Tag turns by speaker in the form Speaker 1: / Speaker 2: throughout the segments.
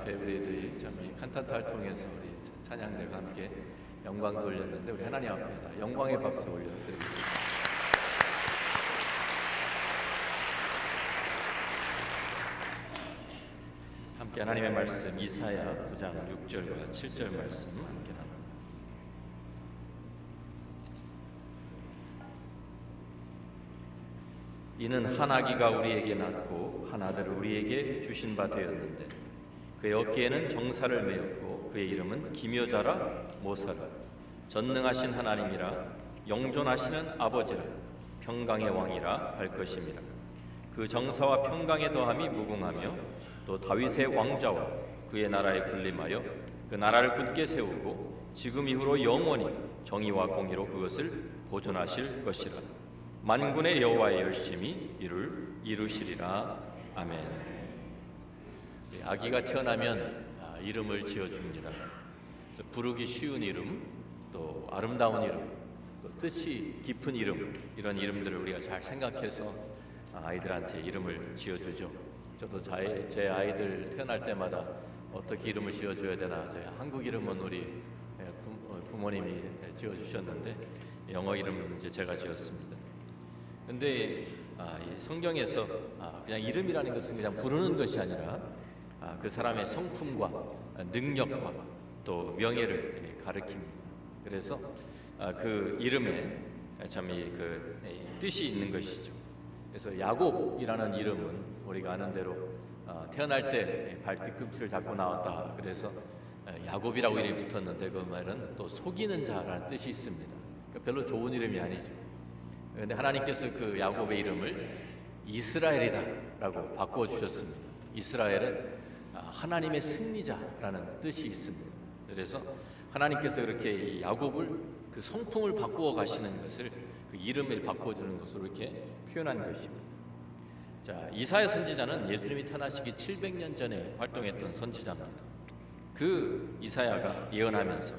Speaker 1: 앞에 우리들이 참 이 칸타타를 통해서 우리 찬양대가 함께 영광 돌렸는데 우리 하나님 앞에다 영광의 박수 올려드립니다. 함께 하나님의 말씀 이사야 9장 6절과 7절 말씀 함께 나눕니다. 이는 한 아기가 우리에게 낳고 한 아들을 우리에게 주신 바 되었는데 그의 어깨에는 정사를 메었고 그의 이름은 기묘자라 모사라 전능하신 하나님이라 영존하시는 아버지라 평강의 왕이라 할 것입니다. 그 정사와 평강의 더함이 무궁하며 또 다윗의 왕자와 그의 나라에 군림하여 그 나라를 굳게 세우고 지금 이후로 영원히 정의와 공의로 그것을 보존하실 것이라. 만군의 여호와의 열심히 이루시리라. 아멘. 아기가 태어나면 이름을 지어줍니다. 부르기 쉬운 이름, 또 아름다운 이름, 또 뜻이 깊은 이름, 이런 이름들을 우리가 잘 생각해서 아이들한테 이름을 지어주죠. 저도 제 아이들 태어날 때마다 어떻게 이름을 지어줘야 되나, 저희 한국 이름은 우리 부모님이 지어주셨는데 영어 이름은 이제 제가 지었습니다. 근데 성경에서 그냥 이름이라는 것은 그냥 부르는 것이 아니라 그 사람의 성품과 능력과 또 명예를 가리킵니다. 그래서 그 이름에 참 그 뜻이 있는 것이죠. 그래서 야곱이라는 이름은 우리가 아는 대로 태어날 때 발뒤꿈치를 잡고 나왔다. 그래서 야곱이라고 이름이 붙었는데 그 말은 또 속이는 자라는 뜻이 있습니다. 그러니까 별로 좋은 이름이 아니죠. 그런데 하나님께서 그 야곱의 이름을 이스라엘이다라고 바꿔주셨습니다. 이스라엘은 하나님의 승리자라는 뜻이 있습니다. 그래서 하나님께서 그렇게 야곱을 그 성품을 바꾸어 가시는 것을 그 이름을 바꿔주는 것으로 이렇게 표현한 것입니다. 자, 이사야 선지자는 예수님이 태어나시기 700년 전에 활동했던 선지자입니다. 그 이사야가 예언하면서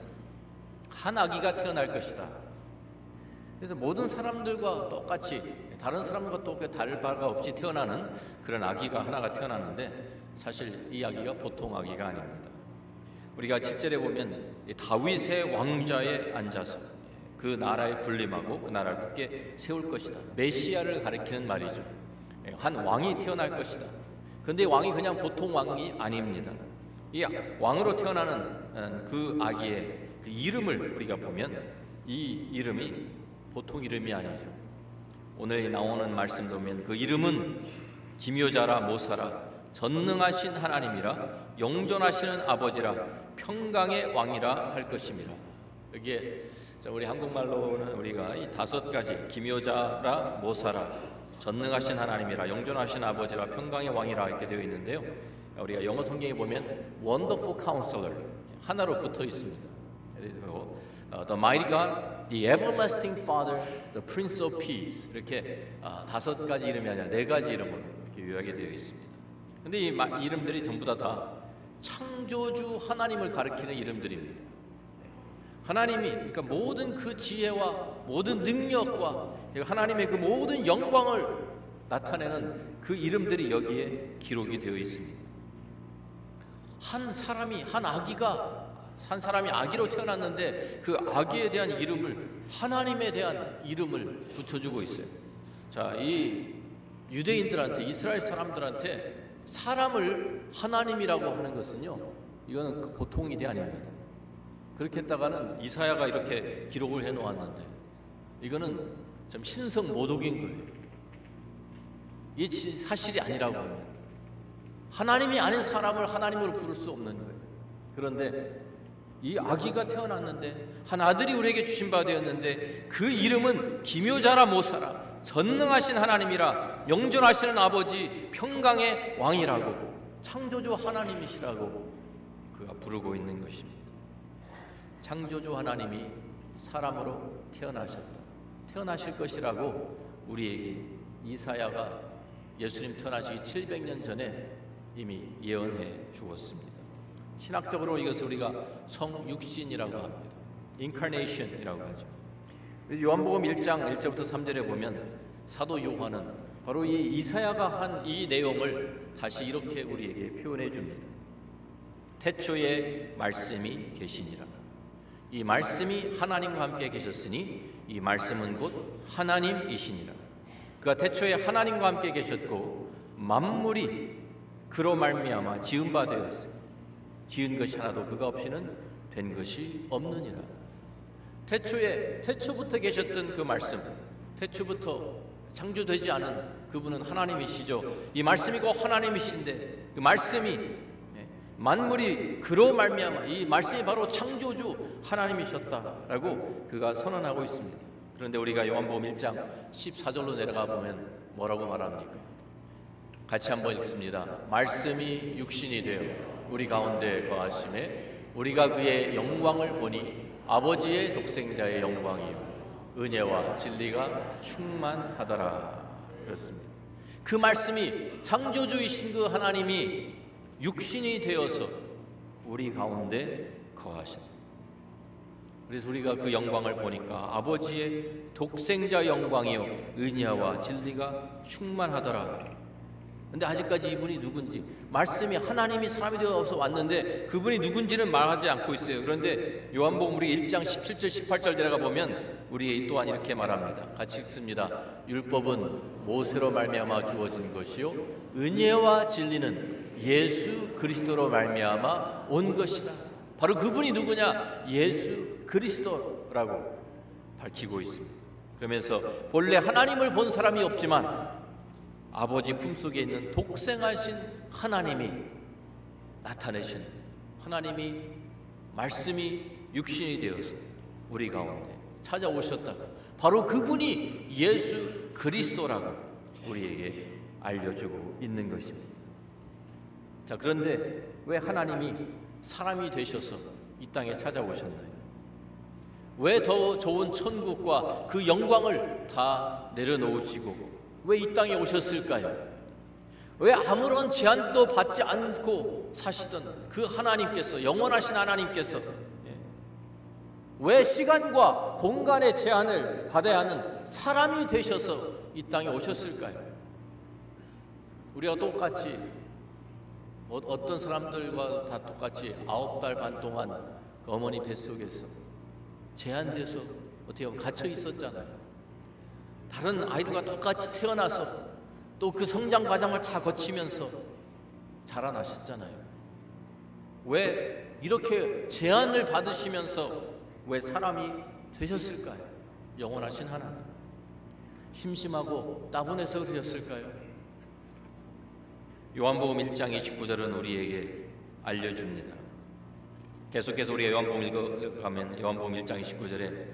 Speaker 1: 한 아기가 태어날 것이다. 그래서 모든 사람들과 똑같이 다른 사람과 또 다를 바가 없이 태어나는 그런 아기가 하나가 태어나는데 사실 이 아기가 보통 아기가 아닙니다. 우리가 7절에 보면 다윗의 왕좌에 앉아서 그 나라에 군림하고 그 나라를 굳게 세울 것이다. 메시아를 가리키는 말이죠. 한 왕이 태어날 것이다. 그런데 왕이 그냥 보통 왕이 아닙니다. 이 왕으로 태어나는 그 아기의 그 이름을 우리가 보면 이 이름이 보통 이름이 아니죠. 오늘 나오는 말씀을 보면 그 이름은 기묘자라 모사라 전능하신 하나님이라 영존하시는 아버지라 평강의 왕이라 할 것입니다. 여기에 우리 한국말로는 우리가 이 5가지 기묘자라 모사라 전능하신 하나님이라 영존하신 아버지라 평강의 왕이라 이렇게 되어 있는데요. 우리가 영어 성경에 보면 Wonderful Counselor 하나로 붙어 있습니다. 그리고 The Mighty God, The Everlasting Father, The Prince of Peace 이렇게 5가지 이름이 아니라 4가지 이름으로 이렇게 요약이 되어 있습니다. 근데 이 이름들이 전부 다 창조주 하나님을 가리키는 이름들입니다. 하나님이 그러니까 모든 그 지혜와 모든 능력과 하나님의 그 모든 영광을 나타내는 그 이름들이 여기에 기록이 되어 있습니다. 한 사람이 아기로 태어났는데 그 아기에 대한 이름을 하나님에 대한 이름을 붙여주고 있어요. 자, 이 유대인들한테 이스라엘 사람들한테 사람을 하나님이라고 하는 것은요, 이거는 보통 일이 아닙니다. 그렇게 했다가는 이사야가 이렇게 기록을 해놓았는데 이거는 좀 신성 모독인 거예요. 이 사실이 아니라고 하면 하나님이 아닌 사람을 하나님으로 부를 수 없는 거예요. 그런데 이 아기가 태어났는데 한 아들이 우리에게 주신 바 되었는데 그 이름은 기묘자라 모사라 전능하신 하나님이라 영존하시는 아버지 평강의 왕이라고 창조주 하나님이시라고 그가 부르고 있는 것입니다. 창조주 하나님이 사람으로 태어나실 것이라고 우리에게 이사야가 예수님 태어나시기 700년 전에 이미 예언해 주었습니다. 신학적으로 이것을 우리가 성육신이라고 합니다. 인카네이션이라고 하죠. 그래서 요한복음 1장 1절부터 3절에 보면 사도 요한은 바로 이 이사야가 한 이 내용을 다시 이렇게 우리에게 표현해 줍니다. 태초에 말씀이 계시니라. 이 말씀이 하나님과 함께 계셨으니 이 말씀은 곧 하나님이시니라. 그가 태초에 하나님과 함께 계셨고 만물이 그로 말미암아 지은 바 되었으니 지은 것이 하나도 그가 없이는 된 것이 없느니라. 태초부터 계셨던 그 말씀, 태초부터 창조되지 않은 그분은 하나님이시죠. 이 말씀이 곧 하나님이신데 그 말씀이 만물이 그로 말미암아 이 말씀이 바로 창조주 하나님이셨다라고 그가 선언하고 있습니다. 그런데 우리가 요한복음 1장 14절로 내려가 보면 뭐라고 말합니까? 같이 한번 읽습니다. 말씀이 육신이 되어 우리 가운데 거하심에 우리가 그의 영광을 보니 아버지의 독생자의 영광이요 은혜와 진리가 충만하더라. 그렇습니다. 그 말씀이 창조주이신 그 하나님이 육신이 되어서 우리 가운데 거하셨다. 그래서 우리가 그 영광을 보니까 아버지의 독생자 영광이요 은혜와 진리가 충만하더라. 근데 아직까지 이분이 누군지, 말씀이 하나님이 사람이 되어서 왔는데 그분이 누군지는 말하지 않고 있어요. 그런데 요한복음 우리 1장 17절 18절 들어가 보면 우리 또한 이렇게 말합니다. 같이 읽습니다. 율법은 모세로 말미암아 주어진 것이요 은혜와 진리는 예수 그리스도로 말미암아 온 것이다. 바로 그분이 누구냐? 예수 그리스도라고 밝히고 있습니다. 그러면서 본래 하나님을 본 사람이 없지만 아버지 품속에 있는 독생하신 하나님이 나타내신 하나님이 말씀이 육신이 되어서 우리 가운데 찾아오셨다고, 바로 그분이 예수 그리스도라고 우리에게 알려주고 있는 것입니다. 자, 그런데 왜 하나님이 사람이 되셔서 이 땅에 찾아오셨나요? 왜 더 좋은 천국과 그 영광을 다 내려놓으시고 왜 이 땅에 오셨을까요? 왜 아무런 제한도 받지 않고 사시던 그 하나님께서, 영원하신 하나님께서 왜 시간과 공간의 제한을 받아야 하는 사람이 되셔서 이 땅에 오셨을까요? 우리가 똑같이 어떤 사람들과 다 똑같이 9달 반 동안 그 어머니 뱃속에서 제한돼서 어떻게 보면 갇혀 있었잖아요. 다른 아이들과 똑같이 태어나서 또 그 성장 과정을 다 거치면서 자라나셨잖아요. 왜 이렇게 제한을 받으시면서 왜 사람이 되셨을까요? 영원하신 하나님. 심심하고 따분해서 그러셨을까요? 요한복음 1장 29절은 우리에게 알려줍니다. 계속해서 우리가 요한복음 읽어가면 요한복음 1장 29절에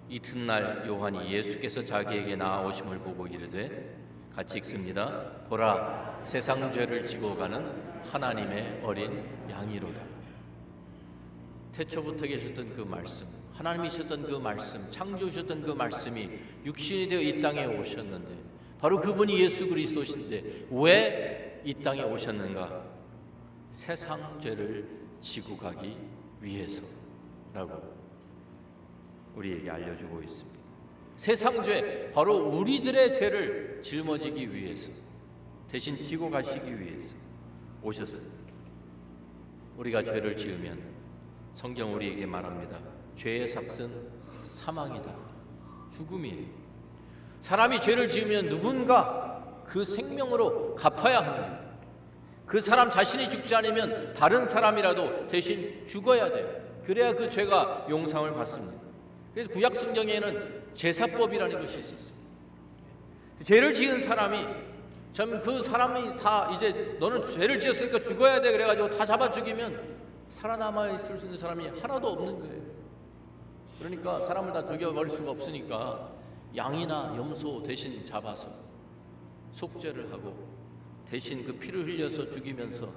Speaker 1: 이튿날 요한이 예수께서 자기에게 나아오심을 보고 이르되, 같이 읽습니다. 보라, 세상 죄를 지고 가는 하나님의 어린 양이로다. 태초부터 계셨던 그 말씀, 하나님이셨던 그 말씀, 창조하셨던 그 말씀이 육신이 되어 이 땅에 오셨는데 바로 그분이 예수 그리스도신데 왜 이 땅에 오셨는가? 세상 죄를 지고 가기 위해서라고 우리에게 알려주고 있습니다. 세상 죄, 바로 우리들의 죄를 짊어지기 위해서, 대신 지고 가시기 위해서 오셨습니다. 우리가 죄를 지으면 성경 우리에게 말합니다. 죄의 삭은 사망이다, 죽음이에요. 사람이 죄를 지으면 누군가 그 생명으로 갚아야 합니다. 그 사람 자신이 죽지 않으면 다른 사람이라도 대신 죽어야 돼요. 그래야 그 죄가 용서를 받습니다. 그래서 구약 성경에는 제사법이라는 것이 있었어요. 죄를 지은 사람이 참 그 사람이 다 이제 너는 죄를 지었으니까 죽어야 돼 그래가지고 다 잡아 죽이면 살아남아 있을 수 있는 사람이 하나도 없는 거예요. 그러니까 사람을 다 죽여버릴 수가 없으니까 양이나 염소 대신 잡아서 속죄를 하고 대신 그 피를 흘려서 죽이면서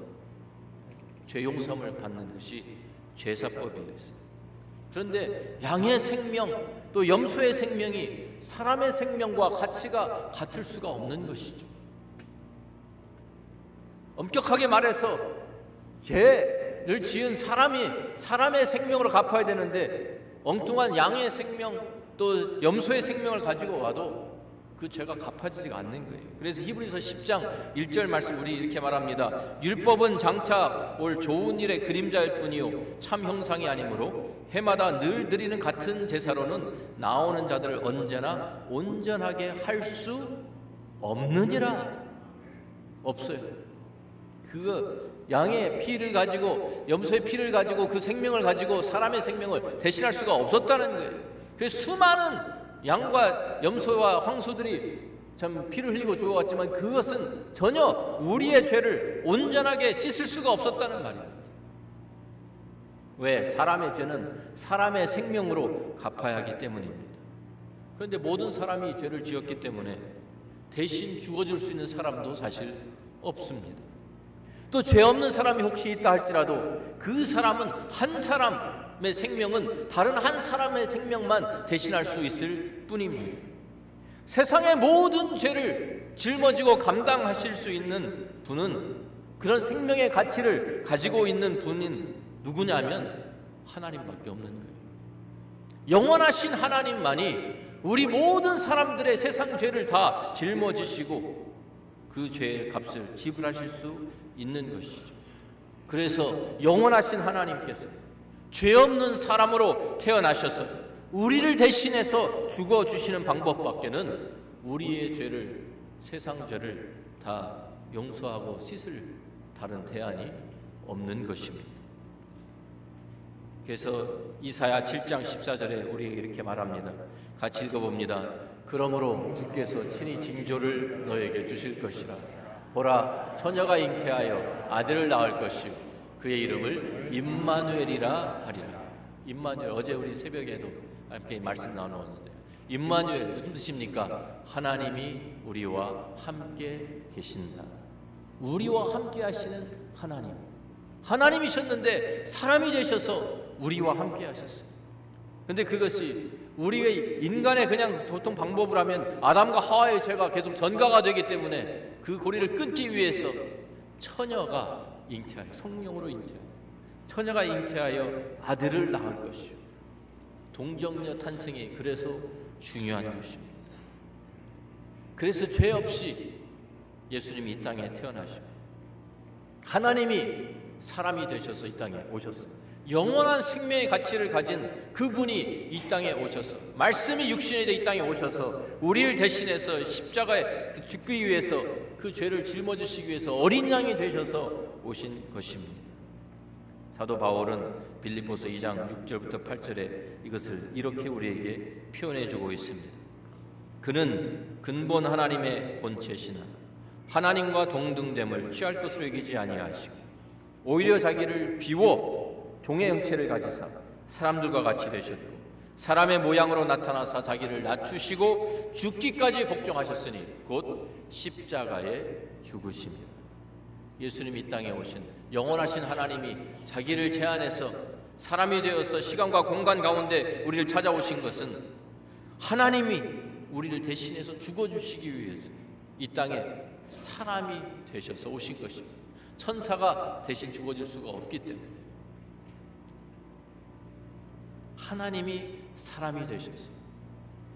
Speaker 1: 죄 용서를 받는 것이 제사법이었어요. 그런데 양의 생명 또 염소의 생명이 사람의 생명과 가치가 같을 수가 없는 것이죠. 엄격하게 말해서 죄를 지은 사람이 사람의 생명으로 갚아야 되는데 엉뚱한 양의 생명 또 염소의 생명을 가지고 와도 그 죄가 갚아지지가 않는 거예요. 그래서 히브리서 10장 1절 말씀 우리 이렇게 말합니다. 율법은 장차 올 좋은 일의 그림자일 뿐이요 참 형상이 아니므로 해마다 늘 드리는 같은 제사로는 나오는 자들을 언제나 온전하게 할 수 없느니라. 없어요. 그거 양의 피를 가지고, 염소의 피를 가지고, 그 생명을 가지고 사람의 생명을 대신할 수가 없었다는 거예요. 그래서 수많은 양과 염소와 황소들이 참 피를 흘리고 죽어갔지만 그것은 전혀 우리의 죄를 온전하게 씻을 수가 없었다는 말입니다. 왜? 사람의 죄는 사람의 생명으로 갚아야 하기 때문입니다. 그런데 모든 사람이 죄를 지었기 때문에 대신 죽어줄 수 있는 사람도 사실 없습니다. 또 죄 없는 사람이 혹시 있다 할지라도 그 사람은 한 사람의 생명은 다른 한 사람의 생명만 대신할 수 있을 뿐입니다. 세상의 모든 죄를 짊어지고 감당하실 수 있는 분은, 그런 생명의 가치를 가지고 있는 분인 누구냐면 하나님밖에 없는 거예요. 영원하신 하나님만이 우리 모든 사람들의 세상 죄를 다 짊어지시고 그 죄의 값을 지불하실 수 있는 것이죠. 그래서 영원하신 하나님께서 죄 없는 사람으로 태어나셔서 우리를 대신해서 죽어주시는 방법밖에는 우리의 죄를, 세상 죄를 다 용서하고 씻을 다른 대안이 없는 것입니다. 그래서 이사야 7장 14절에 우리에게 이렇게 말합니다. 같이 읽어봅니다. 그러므로 주께서 친히 징조를 너에게 주실 것이라. 보라, 처녀가 잉태하여 아들을 낳을 것이요 그의 이름을 임마누엘이라 하리라. 임마누엘, 어제 우리 새벽에도 함께 말씀 나누었는데 임마누엘 무슨 뜻입니까? 하나님이 우리와 함께 계신다. 우리와 함께 하시는 하나님. 하나님이셨는데 사람이 되셔서 우리와 함께 하셨어요. 그런데 그것이 우리의 인간의 그냥 보통 방법을 하면 아담과 하와의 죄가 계속 전가가 되기 때문에 그 고리를 끊기 위해서 처녀가 잉태하여, 성령으로 잉태하여, 처녀가 잉태하여 아들을 낳을 것이요 동정녀 탄생이 그래서 중요한 것입니다. 그래서 죄 없이 예수님이 이 땅에 태어나시고 하나님이 사람이 되셔서 이 땅에 오셨어요. 영원한 생명의 가치를 가진 그분이 이 땅에 오셔서, 말씀이 육신이 돼 이 땅에 오셔서 우리를 대신해서 십자가에 죽기 위해서, 그 죄를 짊어지시기 위해서 어린 양이 되셔서 오신 것입니다. 사도 바울은 빌립보서 2장 6절부터 8절에 이것을 이렇게 우리에게 표현해 주고 있습니다. 그는 근본 하나님의 본체시나 하나님과 동등됨을 취할 것으로 여기지 아니하시고 오히려 자기를 비워 종의 형체를 가지사 사람들과 같이 되셨고 사람의 모양으로 나타나사 자기를 낮추시고 죽기까지 복종하셨으니 곧 십자가에 죽으십니다. 예수님이 이 땅에 오신 영원하신 하나님이 자기를 제한해서 사람이 되어서 시간과 공간 가운데 우리를 찾아오신 것은 하나님이 우리를 대신해서 죽어주시기 위해서 이 땅에 사람이 되셔서 오신 것입니다. 천사가 대신 죽어줄 수가 없기 때문에 하나님이 사람이 되셨어요.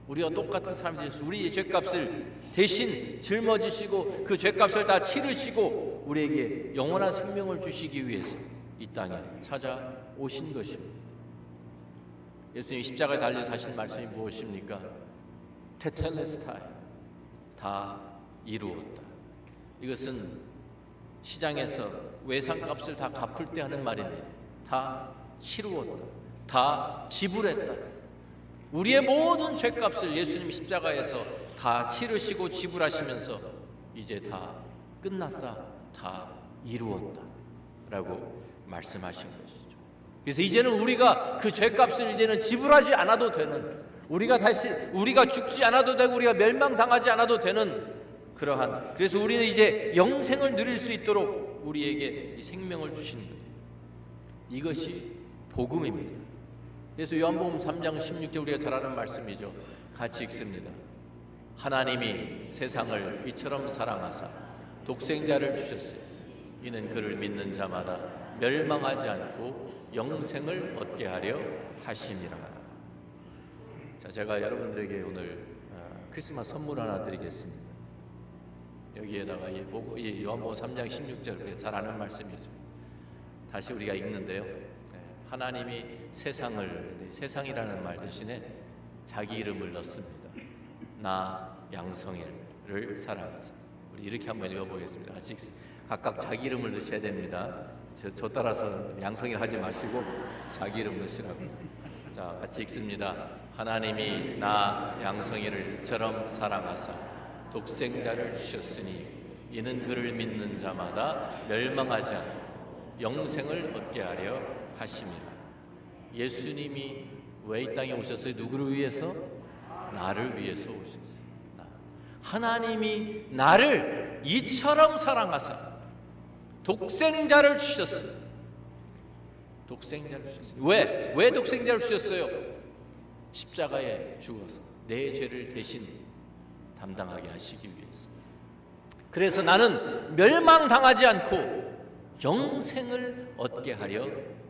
Speaker 1: 우리가 똑같은 사람이 되셔서 우리의 죄값을 대신 짊어지시고 그 죄값을 다 치르시고 우리에게 영원한 생명을 주시기 위해서 이 땅에 찾아오신 것입니다. 예수님이 십자가에 달려 사신 말씀이 무엇입니까? 테텔레스타이, 다 이루었다. 이것은 시장에서 외상값을 다 갚을 때 하는 말입니다. 다 치루었다, 다 지불했다. 우리의 모든 죄값을 예수님 십자가에서 다 치르시고 지불하시면서 이제 다 끝났다, 다 이루었다 라고 말씀하신 것이죠. 그래서 이제는 우리가 그 죄값을 이제는 지불하지 않아도 되는, 우리가 죽지 않아도 되고 우리가 멸망당하지 않아도 되는 그러한, 그래서 우리는 이제 영생을 누릴 수 있도록 우리에게 이 생명을 주신 거예요. 이것이 복음입니다. 그래서 요한복음 3장 16절 우리가 잘 아는 말씀이죠. 같이 읽습니다. 하나님이 세상을 이처럼 사랑하사 독생자를 주셨어요. 이는 그를 믿는 자마다 멸망하지 않고 영생을 얻게 하려 하심이라. 자, 제가 여러분들에게 오늘 크리스마스 선물 하나 드리겠습니다. 여기에다가 이 요한복음 3장 16절 잘 아는 말씀이죠. 다시 우리가 읽는데요. 하나님이 세상이라는 말 대신에 자기 이름을 넣습니다. 나 양성일을 사랑하사. 우리 이렇게 한번 읽어보겠습니다. 같이 각각 자기 이름을 넣으셔야 됩니다. 저 따라서 양성일 하지 마시고 자기 이름 넣으시라고. 자, 같이 읽습니다. 하나님이 나 양성일을 이처럼 사랑하사 독생자를 주셨으니 이는 그를 믿는 자마다 멸망하지 않고 영생을 얻게 하려 하심이라. 예수님이 왜 이 땅에 오셨어요? 누구를 위해서? 나를 위해서 오셨어요. 하나님이 나를 이처럼 사랑하사 독생자를 주셨어요. 독생자를 주셨어요. 왜 독생자를 주셨어요? 십자가에 죽어서 내 죄를 대신 담당하게 하시기 위해서. 그래서 나는 멸망당하지 않고 영생을 얻게 하려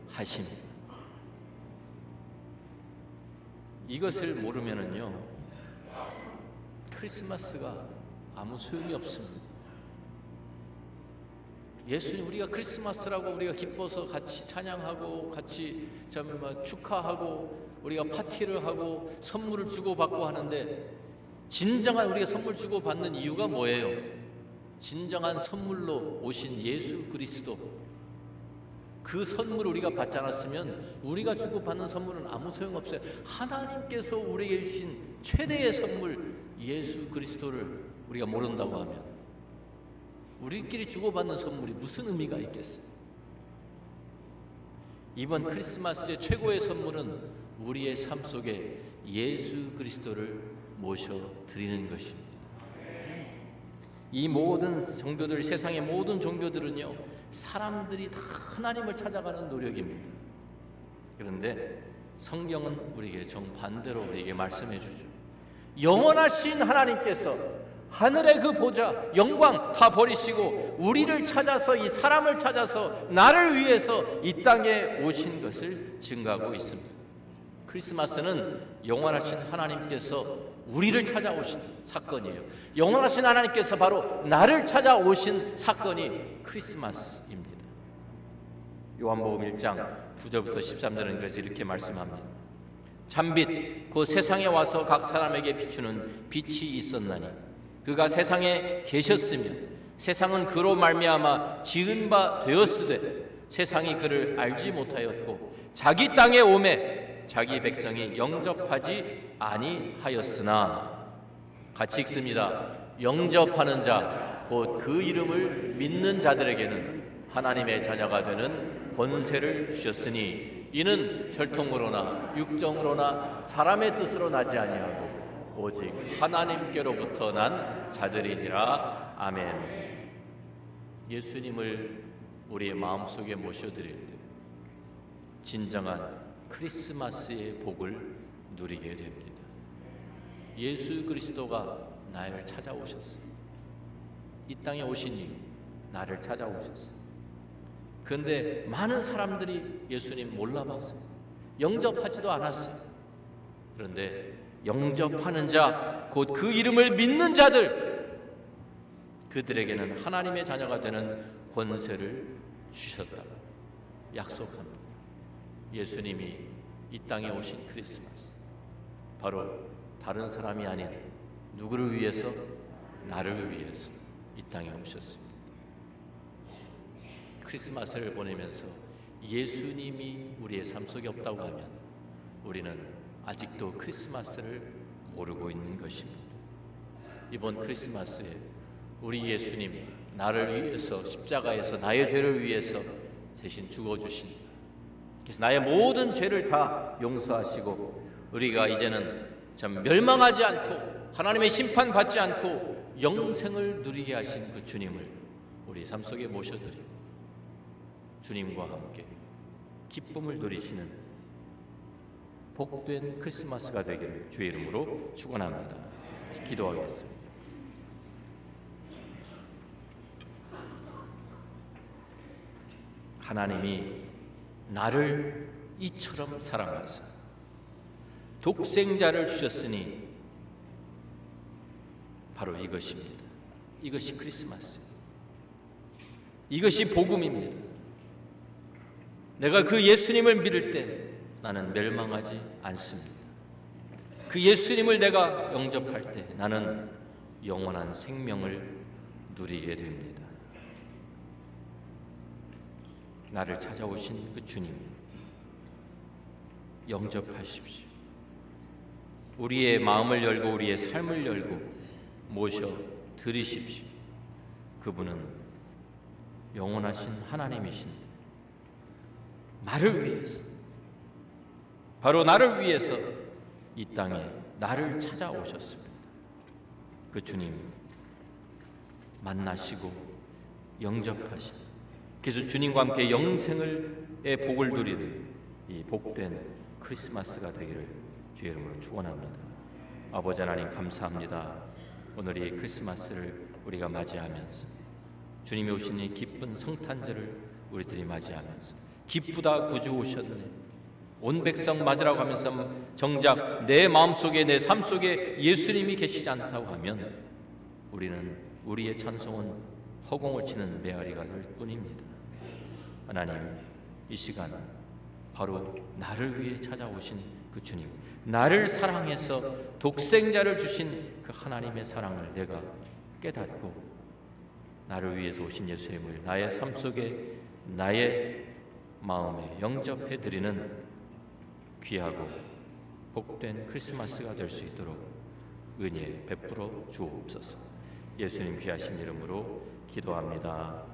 Speaker 1: 하십니다. 이것을 모르면은요, 크리스마스가 아무 소용이 없습니다. 예수님, 우리가 크리스마스라고 우리가 기뻐서 같이 찬양하고 같이 축하하고 우리가 파티를 하고 선물을 주고받고 하는데, 진정한 우리가 선물 주고받는 이유가 뭐예요? 진정한 선물로 오신 예수 그리스도, 그 선물을 우리가 받지 않았으면 우리가 주고받는 선물은 아무 소용없어요. 하나님께서 우리에게 주신 최대의 선물 예수 그리스도를 우리가 모른다고 하면 우리끼리 주고받는 선물이 무슨 의미가 있겠어요? 이번 크리스마스의 최고의 선물은 우리의 삶 속에 예수 그리스도를 모셔드리는 것입니다. 이 모든 종교들, 세상의 모든 종교들은요, 사람들이 다 하나님을 찾아가는 노력입니다. 그런데 성경은 우리에게 정반대로 우리에게 말씀해 주죠. 영원하신 하나님께서 하늘의 그 보좌, 영광 다 버리시고 우리를 찾아서, 이 사람을 찾아서 나를 위해서 이 땅에 오신 것을 증거하고 있습니다. 크리스마스는 영원하신 하나님께서 우리를 찾아오신 사건이에요. 영원하신 하나님께서 바로 나를 찾아오신 사건이 크리스마스입니다. 요한복음 1장 9절부터 13절은 그래서 이렇게 말씀합니다. 참빛 곧 세상에 와서 각 사람에게 비추는 빛이 있었나니 그가 세상에 계셨으며 세상은 그로 말미암아 지은 바 되었으되 세상이 그를 알지 못하였고 자기 땅에 오매 자기 백성이 영접하지 아니하였으나, 같이 읽습니다. 영접하는 자, 곧 그 이름을 믿는 자들에게는 하나님의 자녀가 되는 권세를 주셨으니 이는 혈통으로나 육정으로나 사람의 뜻으로 나지 아니하고 오직 하나님께로부터 난 자들이니라. 아멘. 예수님을 우리의 마음속에 모셔드릴 때 진정한 크리스마스의 복을 누리게 됩니다. 예수 그리스도가 나를 찾아오셨어요. 이 땅에 오신 이유, 나를 찾아오셨어요. 그런데 많은 사람들이 예수님 몰라봤어요. 영접하지도 않았어요. 그런데 영접하는 자, 곧 그 이름을 믿는 자들, 그들에게는 하나님의 자녀가 되는 권세를 주셨다고 약속합니다. 예수님이 이 땅에 오신 크리스마스, 바로 다른 사람이 아닌 누구를 위해서? 나를 위해서 이 땅에 오셨습니다. 크리스마스를 보내면서 예수님이 우리의 삶 속에 없다고 하면 우리는 아직도 크리스마스를 모르고 있는 것입니다. 이번 크리스마스에 우리 예수님, 나를 위해서 십자가에서 나의 죄를 위해서 대신 죽어주신, 그래서 나의 모든 죄를 다 용서하시고 우리가 이제는 참 멸망하지 않고 하나님의 심판받지 않고 영생을 누리게 하신 그 주님을 우리 삶 속에 모셔드리고 주님과 함께 기쁨을 누리시는 복된 크리스마스가 되기를 주의 이름으로 축원합니다. 기도하겠습니다. 하나님이 나를 이처럼 사랑하사 독생자를 주셨으니 바로 이것입니다. 이것이 크리스마스. 이것이 복음입니다. 내가 그 예수님을 믿을 때 나는 멸망하지 않습니다. 그 예수님을 내가 영접할 때 나는 영원한 생명을 누리게 됩니다. 나를 찾아오신 그 주님 영접하십시오. 우리의 마음을 열고 우리의 삶을 열고 모셔 드리십시오. 그분은 영원하신 하나님이신데 나를 위해서, 바로 나를 위해서 이 땅에 나를 찾아오셨습니다. 그 주님 만나시고 영접하시고, 그래서 주님과 함께 영생의 복을 누리는 이 복된 크리스마스가 되기를 주의 이름으로 축원합니다. 아버지 하나님 감사합니다. 오늘 이 크리스마스를 우리가 맞이하면서 주님이 오신 이 기쁜 성탄절을 우리들이 맞이하면서 기쁘다 구주 오셨네, 온 백성 맞으라고 하면서 정작 내 마음속에 내 삶 속에 예수님이 계시지 않다고 하면 우리는 우리의 찬송은 허공을 치는 메아리가 될 뿐입니다. 하나님, 이 시간 바로 나를 위해 찾아오신 그 주님, 나를 사랑해서 독생자를 주신 그 하나님의 사랑을 내가 깨닫고 나를 위해서 오신 예수님을 나의 삶 속에 나의 마음에 영접해드리는 귀하고 복된 크리스마스가 될 수 있도록 은혜 베풀어 주옵소서. 예수님 귀하신 이름으로 기도합니다.